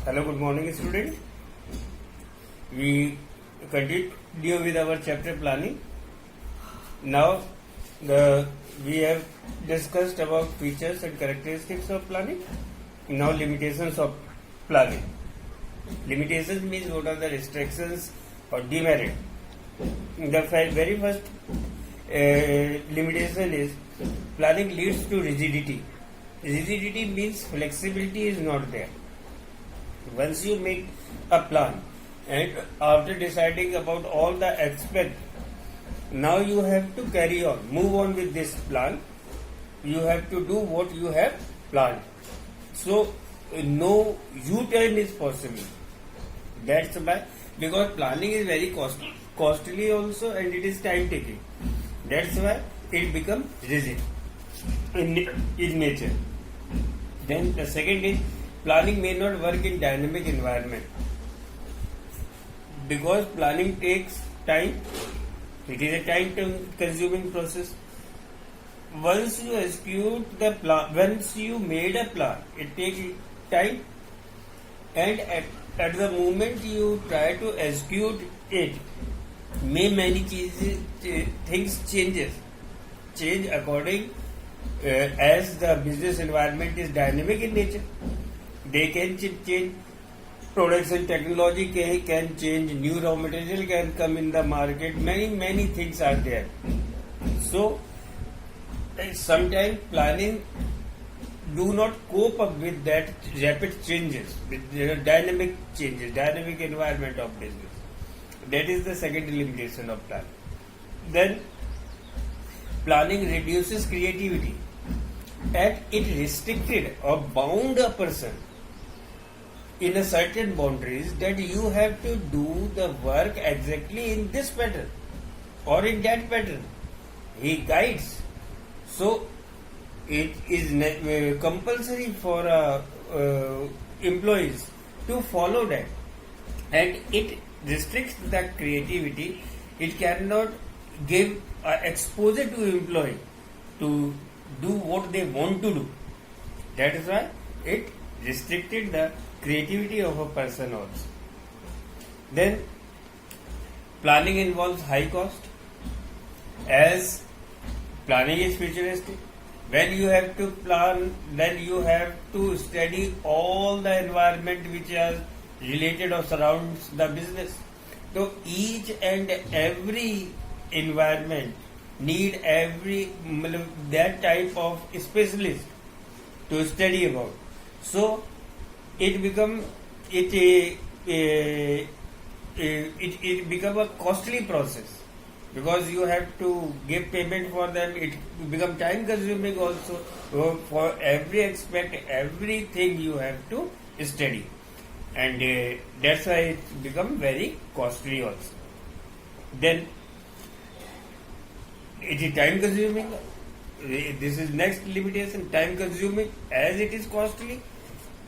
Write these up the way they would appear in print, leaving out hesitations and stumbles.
Hello, good morning, student. We continue with our chapter planning. Now, we have discussed about features and characteristics of planning. Now, limitations of planning. Limitations means what are the restrictions or demerit. The very first limitation is planning leads to rigidity. Rigidity means flexibility is not there. Once you make a plan and after deciding about all the aspects, now you have to carry on, move on with this plan. You have to do what you have planned. So no U-turn is possible. That's why, because planning is very costly also, and it is time taking. That's why it becomes rigid in nature. Then the second is planning may not work in dynamic environment, because planning takes time. It is a time-consuming process. Once you execute the plan, once you made a plan, it takes time, and at the moment you try to execute it, many things change according as the business environment is dynamic in nature. They can change. Production technology can change. New raw material can come in the market. Many things are there. So sometimes planning do not cope up with that rapid changes, with the dynamic changes, dynamic environment of business. That is the second limitation of planning. Then planning reduces creativity, and it restricted or bound a person in a certain boundaries that you have to do the work exactly in this pattern or in that pattern. He guides. So it is compulsory for employees to follow that, and it restricts the creativity. It cannot give exposure to employee to do what they want to do. That is why it restricted the creativity of a person also. Then planning involves high cost, as planning is futuristic. When you have to plan, then you have to study all the environment which are related or surrounds the business. So each and every environment need that type of specialist to study about. So it become a costly process, because you have to give payment for them. It become time consuming also. So for every aspect, everything you have to study, and that's why it become very costly also. Then it is time consuming. This is next limitation, time consuming, as it is costly,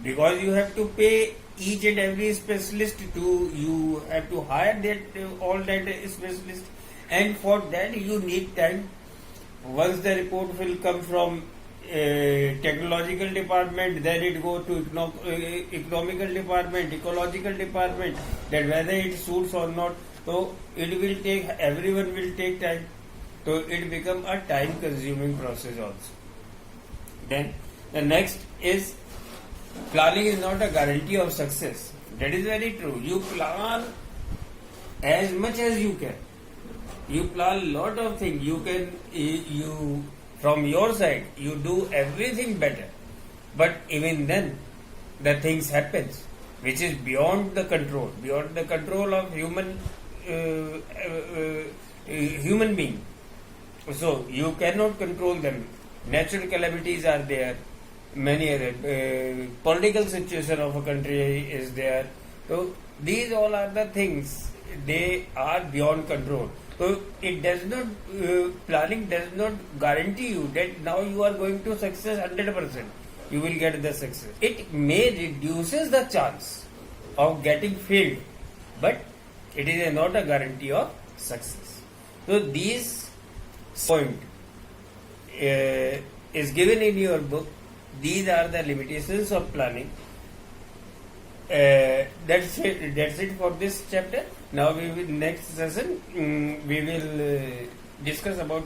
because you have to pay each and every specialist you have to hire all that specialist, and for that you need time. Once the report will come from technological department, then it go to economical department, ecological department, that whether it suits or not. So it will take, everyone will take time. So it become a time consuming process also. Then the next is planning is not a guarantee of success. That is very true. You plan as much as you can. You plan lot of things. You from your side you do everything better, but even then the things happens which is beyond the control of human being. So you cannot control them. Natural calamities are there. Many other political situation of a country is there. So these all are the things. They are beyond control. So it does not, planning does not guarantee you that now you are going to success 100%. You will get the success. It may reduces the chance of getting failed, but it is not a guarantee of success. So these point is given in your book, These are the limitations of planning. That's it. That's it for this chapter. Now we will next session. We will discuss about